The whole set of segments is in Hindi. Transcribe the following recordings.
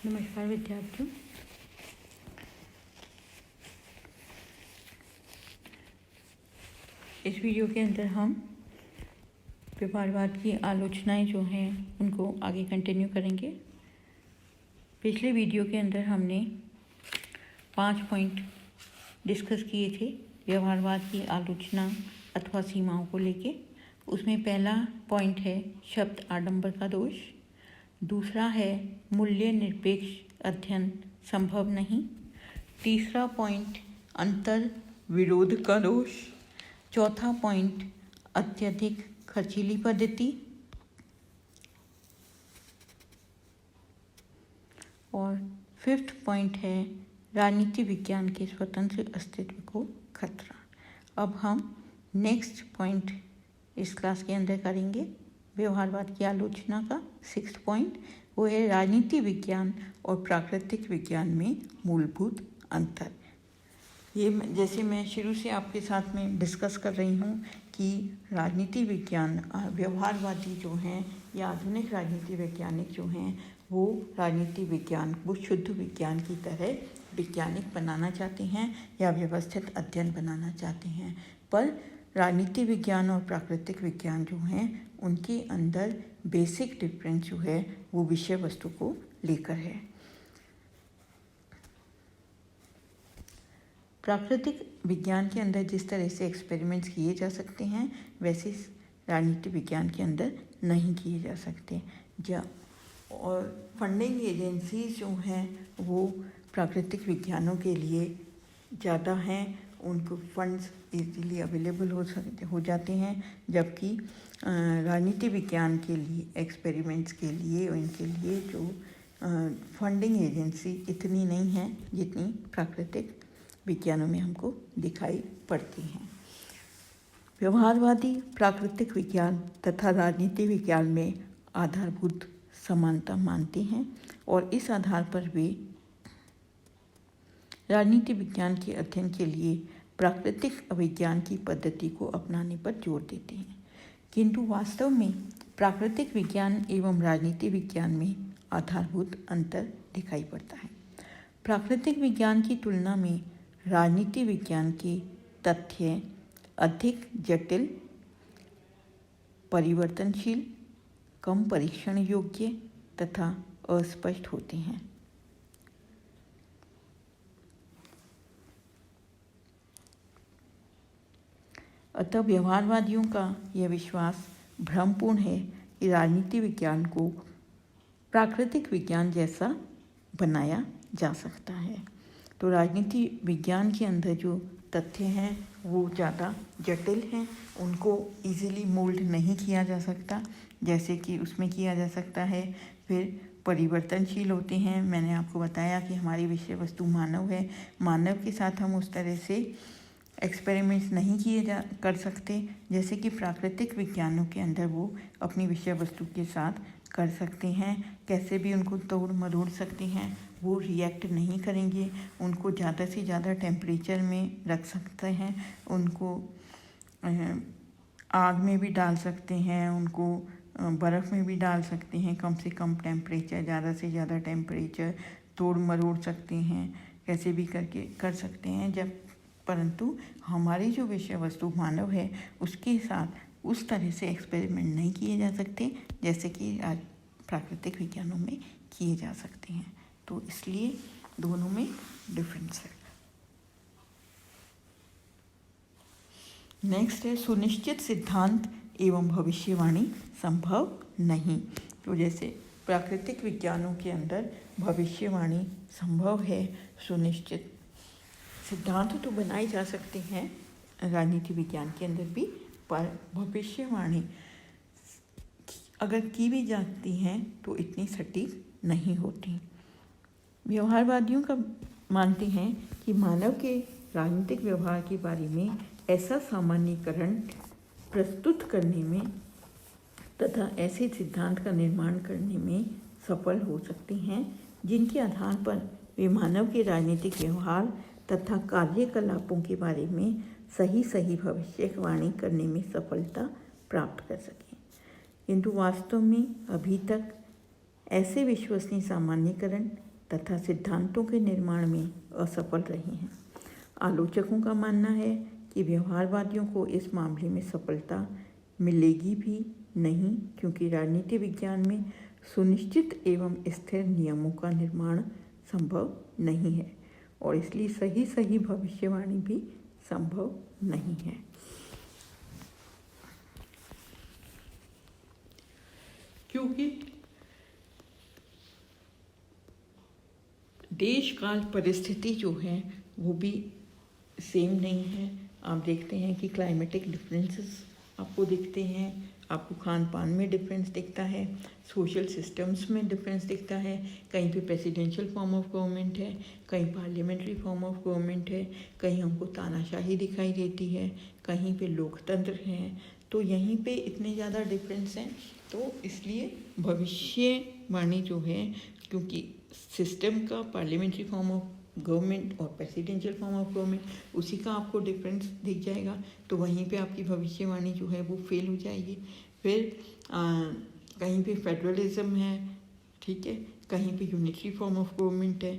नमस्कार विद्यार्थियों। इस वीडियो के अंदर हम व्यवहारवाद की आलोचनाएं जो हैं उनको आगे कंटिन्यू करेंगे। पिछले वीडियो के अंदर हमने 5 पॉइंट डिस्कस किए थे व्यवहारवाद की आलोचना अथवा सीमाओं को लेके। उसमें पहला पॉइंट है शब्द आडंबर का दोष, दूसरा है मूल्य निरपेक्ष अध्ययन संभव नहीं, तीसरा पॉइंट अंतर विरोध का दोष, चौथा पॉइंट अत्यधिक खर्चीली पद्धति और फिफ्थ पॉइंट है राजनीति विज्ञान के स्वतंत्र अस्तित्व को खतरा। अब हम नेक्स्ट पॉइंट इस क्लास के अंदर करेंगे व्यवहारवाद की आलोचना का। सिक्स्थ पॉइंट वो है राजनीति विज्ञान और प्राकृतिक विज्ञान में मूलभूत अंतर। ये जैसे मैं शुरू से आपके साथ में डिस्कस कर रही हूँ कि राजनीति विज्ञान व्यवहारवादी जो हैं या आधुनिक राजनीति वैज्ञानिक जो हैं वो राजनीति विज्ञान को शुद्ध विज्ञान की तरह वैज्ञानिक बनाना चाहते हैं या व्यवस्थित अध्ययन बनाना चाहते हैं, पर राजनीति विज्ञान और प्राकृतिक विज्ञान जो हैं उनके अंदर बेसिक डिफरेंस जो है वो विषय वस्तु को लेकर है। प्राकृतिक विज्ञान के अंदर जिस तरह से एक्सपेरिमेंट्स किए जा सकते हैं वैसे राजनीति विज्ञान के अंदर नहीं किए जा सकते। और फंडिंग एजेंसीज जो हैं वो प्राकृतिक विज्ञानों के लिए ज़्यादा हैं, उनको फंड्स इजीली अवेलेबल हो जाते हैं, जबकि राजनीति विज्ञान के लिए एक्सपेरिमेंट्स के लिए और इनके लिए जो फंडिंग एजेंसी इतनी नहीं है जितनी प्राकृतिक विज्ञानों में हमको दिखाई पड़ती हैं। व्यवहारवादी प्राकृतिक विज्ञान तथा राजनीति विज्ञान में आधारभूत समानता मानते हैं और इस आधार पर वे राजनीति विज्ञान के अध्ययन के लिए प्राकृतिक विज्ञान की पद्धति को अपनाने पर जोर देते हैं, किंतु वास्तव में प्राकृतिक विज्ञान एवं राजनीति विज्ञान में आधारभूत अंतर दिखाई पड़ता है। प्राकृतिक विज्ञान की तुलना में राजनीति विज्ञान के तथ्य अधिक जटिल, परिवर्तनशील, कम परीक्षण योग्य तथा अस्पष्ट होते हैं। अतः व्यवहारवादियों का यह विश्वास भ्रमपूर्ण है कि राजनीति विज्ञान को प्राकृतिक विज्ञान जैसा बनाया जा सकता है। तो राजनीति विज्ञान के अंदर जो तथ्य हैं वो ज़्यादा जटिल हैं, उनको इजीली मोल्ड नहीं किया जा सकता जैसे कि उसमें किया जा सकता है। फिर परिवर्तनशील होते हैं। मैंने आपको बताया कि हमारी विषय वस्तु मानव है, मानव के साथ हम उस तरह से एक्सपेरिमेंट्स नहीं कर सकते जैसे कि प्राकृतिक विज्ञानों के अंदर वो अपनी विषय वस्तु के साथ कर सकते हैं। कैसे भी उनको तोड़ मरोड़ सकते हैं, वो रिएक्ट नहीं करेंगे, उनको ज़्यादा से ज़्यादा टेम्परेचर में रख सकते हैं, उनको आग में भी डाल सकते हैं, उनको बर्फ़ में भी डाल सकते हैं, कम से कम टेम्परेचर, ज़्यादा से ज़्यादा टेम्परेचर, तोड़ मरोड़ सकते हैं, कैसे भी करके कर सकते हैं। परंतु हमारी जो विषय वस्तु मानव है उसके साथ उस तरह से एक्सपेरिमेंट नहीं किए जा सकते जैसे कि आज प्राकृतिक विज्ञानों में किए जा सकते हैं। तो इसलिए दोनों में डिफरेंस है। नेक्स्ट है सुनिश्चित सिद्धांत एवं भविष्यवाणी संभव नहीं। तो जैसे प्राकृतिक विज्ञानों के अंदर भविष्यवाणी संभव है, सुनिश्चित सिद्धांत तो बनाए जा सकते हैं राजनीति विज्ञान के अंदर भी, पर भविष्यवाणी अगर की भी जाती हैं तो इतनी सटीक नहीं होती। व्यवहारवादियों का मानते हैं कि मानव के राजनीतिक व्यवहार के बारे में ऐसा सामान्यीकरण प्रस्तुत करने में तथा ऐसे सिद्धांत का निर्माण करने में सफल हो सकते हैं जिनके आधार पर वे मानव के राजनीतिक व्यवहार तथा कार्यकलापों के बारे में सही भविष्यवाणी करने में सफलता प्राप्त कर सकें, किंतु वास्तव में अभी तक ऐसे विश्वसनीय सामान्यीकरण तथा सिद्धांतों के निर्माण में असफल रही हैं। आलोचकों का मानना है कि व्यवहारवादियों को इस मामले में सफलता मिलेगी भी नहीं, क्योंकि राजनीति विज्ञान में सुनिश्चित एवं स्थिर नियमों का निर्माण संभव नहीं है और इसलिए सही भविष्यवाणी भी संभव नहीं है। क्योंकि देश काल परिस्थिति जो है वो भी सेम नहीं है। आप देखते हैं कि क्लाइमेटिक डिफरेंसेस आपको दिखते हैं, आपको खान पान में डिफरेंस दिखता है, सोशल सिस्टम्स में डिफरेंस दिखता है। कहीं पे प्रेसिडेंशियल फॉर्म ऑफ गवर्नमेंट है, कहीं पार्लियामेंट्री फॉर्म ऑफ गवर्नमेंट है, कहीं हमको तानाशाही दिखाई देती है, कहीं पे लोकतंत्र है। तो यहीं पे इतने ज़्यादा डिफरेंस हैं, तो इसलिए भविष्यवाणी जो है, क्योंकि सिस्टम का पार्लियामेंट्री फॉर्म ऑफ गवर्नमेंट और प्रेसिडेंशियल फॉर्म ऑफ गवर्नमेंट उसी का आपको डिफरेंस दिख जाएगा, तो वहीं पे आपकी भविष्यवाणी जो है वो फेल हो जाएगी। फिर कहीं पे फेडरलिज्म है, ठीक है, कहीं पे यूनिटरी फॉर्म ऑफ गवर्नमेंट है,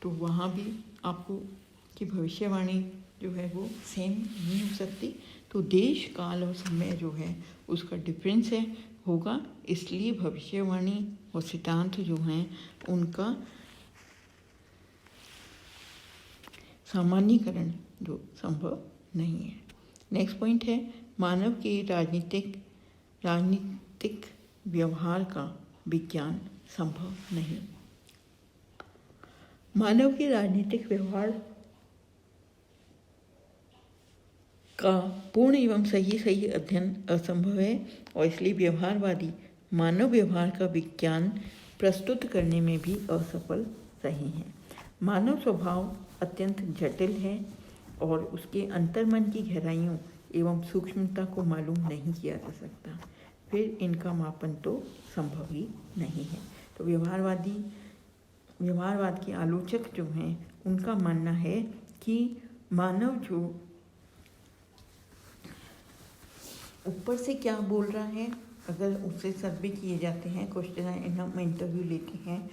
तो वहाँ भी आपको की भविष्यवाणी जो है वो सेम नहीं हो सकती। तो देश काल और समय जो है उसका डिफरेंस है होगा, इसलिए भविष्यवाणी और सिद्धांत जो हैं उनका सामान्यीकरण जो संभव नहीं है। नेक्स्ट पॉइंट है मानव के राजनीतिक व्यवहार का विज्ञान संभव नहीं। मानव के राजनीतिक व्यवहार का पूर्ण एवं सही अध्ययन असंभव है और इसलिए व्यवहारवादी मानव व्यवहार का विज्ञान प्रस्तुत करने में भी असफल रहे हैं। मानव स्वभाव अत्यंत जटिल है और उसके अंतर्मन की गहराइयों एवं सूक्ष्मता को मालूम नहीं किया जा सकता, फिर इनका मापन तो संभव ही नहीं है। तो व्यवहारवाद के आलोचक जो हैं उनका मानना है कि मानव जो ऊपर से क्या बोल रहा है, अगर उससे सर्वे किए जाते हैं, क्वेश्चन हम इंटरव्यू लेते हैं,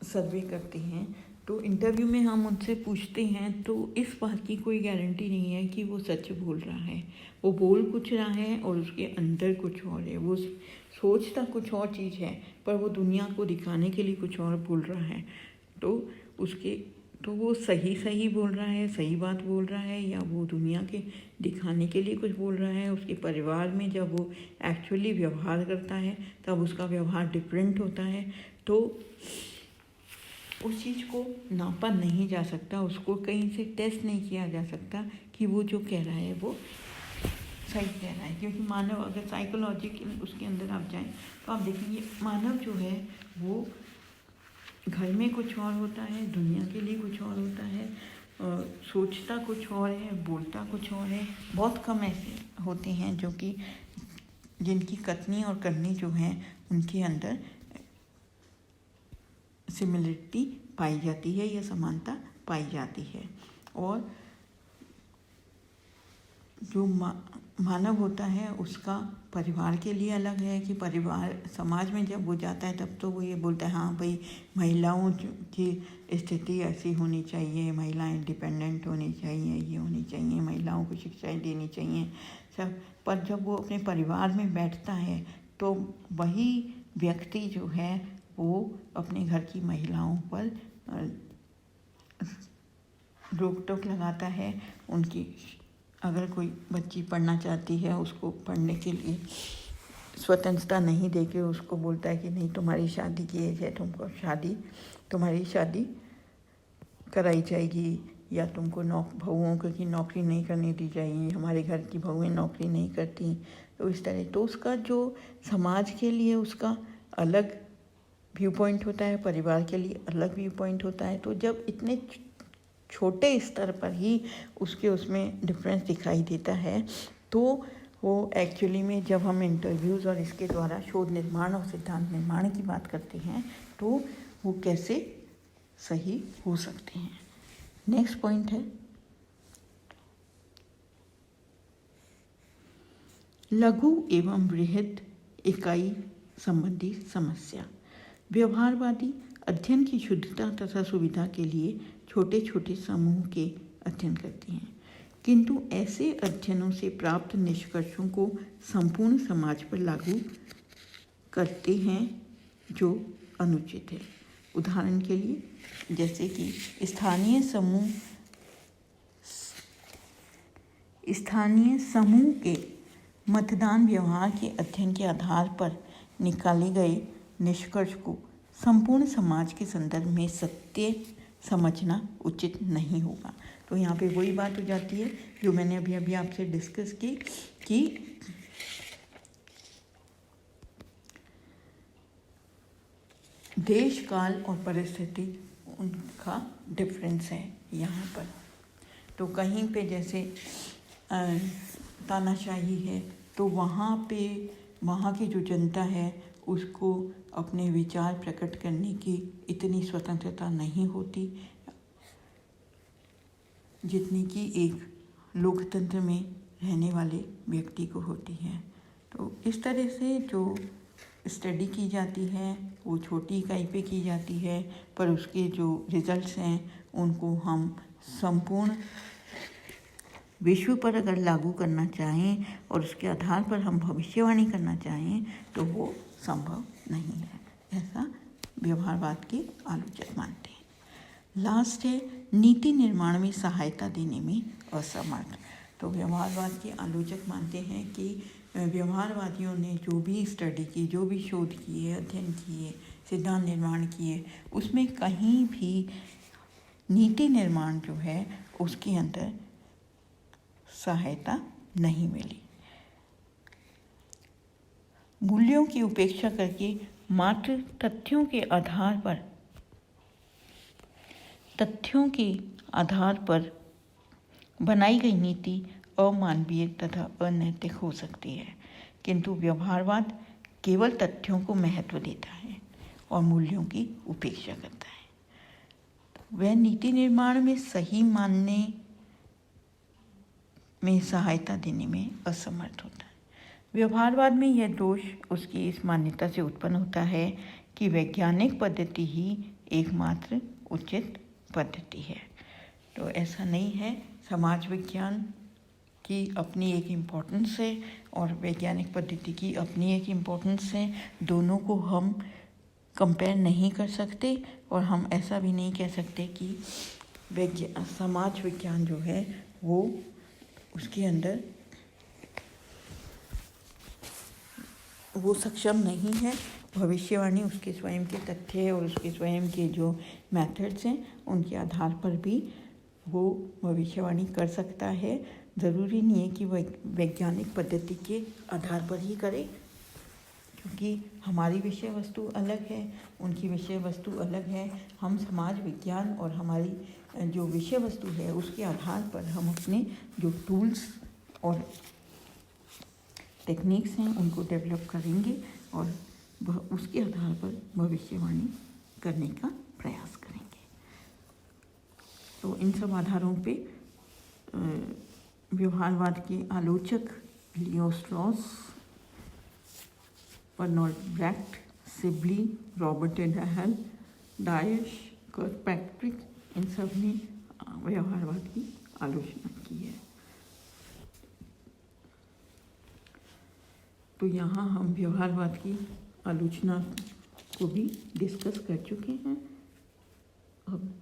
सर्वे करते हैं, तो इंटरव्यू में हम उनसे पूछते हैं तो इस बात की कोई गारंटी नहीं है कि वो सच बोल रहा है। वो बोल कुछ रहा है और उसके अंदर कुछ और है, वो सोचता कुछ और चीज़ है पर वो दुनिया को दिखाने के लिए कुछ और बोल रहा है। तो वो सही बोल रहा है, सही बात बोल रहा है, या वो दुनिया के दिखाने के लिए कुछ बोल रहा है। उसके परिवार में जब वो एक्चुअली व्यवहार करता है तब उसका व्यवहार डिफरेंट होता है। तो उस चीज़ को नापा नहीं जा सकता, उसको कहीं से टेस्ट नहीं किया जा सकता कि वो जो कह रहा है वो सही कह रहा है। क्योंकि मानव, अगर साइकोलॉजी के उसके अंदर आप जाएं तो आप देखेंगे मानव जो है वो घर में कुछ और होता है, दुनिया के लिए कुछ और होता है, सोचता कुछ और है, बोलता कुछ और है। बहुत कम ऐसे होते हैं जो कि जिनकी कथनी और करनी जो है उनके अंदर सिमिलरिटी पाई जाती है या समानता पाई जाती है। और जो मानव होता है उसका परिवार के लिए अलग है कि परिवार समाज में जब वो जाता है तब तो वो ये बोलता है हाँ भाई महिलाओं की स्थिति ऐसी होनी चाहिए, महिलाएं इंडिपेंडेंट होनी चाहिए, ये होनी चाहिए, महिलाओं को शिक्षाएं देनी चाहिए सब। पर जब वो अपने परिवार में बैठता है तो वही व्यक्ति जो है वो अपने घर की महिलाओं पर रोक टोक लगाता है। उनकी अगर कोई बच्ची पढ़ना चाहती है उसको पढ़ने के लिए स्वतंत्रता नहीं देके उसको बोलता है कि नहीं तुम्हारी शादी की एज है, तुम्हारी शादी कराई जाएगी, या तुमको बहुओं की नौकरी नहीं करने दी जाएगी, हमारे घर की बहुएं नौकरी नहीं करती। तो इस तरह तो उसका जो समाज के लिए उसका अलग व्यू पॉइंट होता है, परिवार के लिए अलग व्यू पॉइंट होता है। तो जब इतने छोटे स्तर पर ही उसमें डिफरेंस दिखाई देता है तो वो एक्चुअली में जब हम इंटरव्यूज़ और इसके द्वारा शोध निर्माण और सिद्धांत निर्माण की बात करते हैं तो वो कैसे सही हो सकते हैं। नेक्स्ट पॉइंट है लघु एवं बृहद इकाई संबंधी समस्या। व्यवहारवादी अध्ययन की शुद्धता तथा सुविधा के लिए छोटे छोटे समूह के अध्ययन करती हैं, किंतु ऐसे अध्ययनों से प्राप्त निष्कर्षों को संपूर्ण समाज पर लागू करते हैं जो अनुचित है। उदाहरण के लिए जैसे कि स्थानीय समूह के मतदान व्यवहार के अध्ययन के आधार पर निकाले गए निष्कर्ष को संपूर्ण समाज के संदर्भ में सत्य समझना उचित नहीं होगा। तो यहाँ पे वही बात हो जाती है जो मैंने अभी आपसे डिस्कस की कि देश काल और परिस्थिति उनका डिफरेंस है यहाँ पर। तो कहीं पे जैसे तानाशाही है तो वहाँ की जो जनता है उसको अपने विचार प्रकट करने की इतनी स्वतंत्रता नहीं होती जितनी कि एक लोकतंत्र में रहने वाले व्यक्ति को होती है। तो इस तरह से जो स्टडी की जाती है वो छोटी इकाई पे की जाती है, पर उसके जो रिजल्ट्स हैं उनको हम संपूर्ण विश्व पर अगर लागू करना चाहें और उसके आधार पर हम भविष्यवाणी करना चाहें तो वो संभव नहीं है, ऐसा व्यवहारवाद के आलोचक मानते हैं। लास्ट है नीति निर्माण में सहायता देने में असमर्थ। तो व्यवहारवाद के आलोचक मानते हैं कि व्यवहारवादियों ने जो भी स्टडी की, जो भी शोध किए, अध्ययन किए, सिद्धांत निर्माण किए, उसमें कहीं भी नीति निर्माण जो है उसके अंदर सहायता नहीं मिली। मूल्यों की उपेक्षा करके मात्र तथ्यों के आधार पर बनाई गई नीति अमानवीय तथा अनैतिक हो सकती है, किंतु व्यवहारवाद केवल तथ्यों को महत्व देता है और मूल्यों की उपेक्षा करता है। वह नीति निर्माण में सही मानने में सहायता देने में असमर्थ होता है। व्यवहारवाद में यह दोष उसकी इस मान्यता से उत्पन्न होता है कि वैज्ञानिक पद्धति ही एकमात्र उचित पद्धति है। तो ऐसा नहीं है, समाज विज्ञान की अपनी एक इम्पोर्टेंस है और वैज्ञानिक पद्धति की अपनी एक इम्पोर्टेंस है। दोनों को हम कंपेयर नहीं कर सकते और हम ऐसा भी नहीं कह सकते कि समाज विज्ञान जो है वो उसके अंदर वो सक्षम नहीं है। भविष्यवाणी उसके स्वयं के तथ्य और उसके स्वयं के जो मेथड्स हैं उनके आधार पर भी वो भविष्यवाणी कर सकता है। ज़रूरी नहीं है कि वह वैज्ञानिक पद्धति के आधार पर ही करे, क्योंकि हमारी विषय वस्तु अलग है, उनकी विषय वस्तु अलग है। हम समाज विज्ञान और हमारी जो विषय वस्तु है उसके आधार पर हम अपने जो टूल्स और टेक्निक्स हैं उनको डेवलप करेंगे और उसके आधार पर भविष्यवाणी करने का प्रयास करेंगे। तो इन सब आधारों पे व्यवहारवाद के आलोचक Leo Strauss, Bernard Brecht, Sibley, Robert एंडरहल, डायश, कर्कपैट्रिक, इन सब ने व्यवहारवाद की आलोचना की है। तो यहाँ हम व्यवहारवाद की आलोचना को भी डिस्कस कर चुके हैं। अब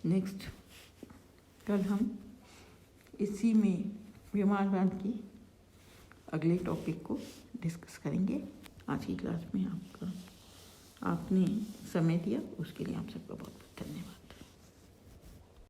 नेक्स्ट कल हम इसी में व्यवहारवाद की अगले टॉपिक को डिस्कस करेंगे। आज की क्लास में आपने समय दिया उसके लिए आप सबका बहुत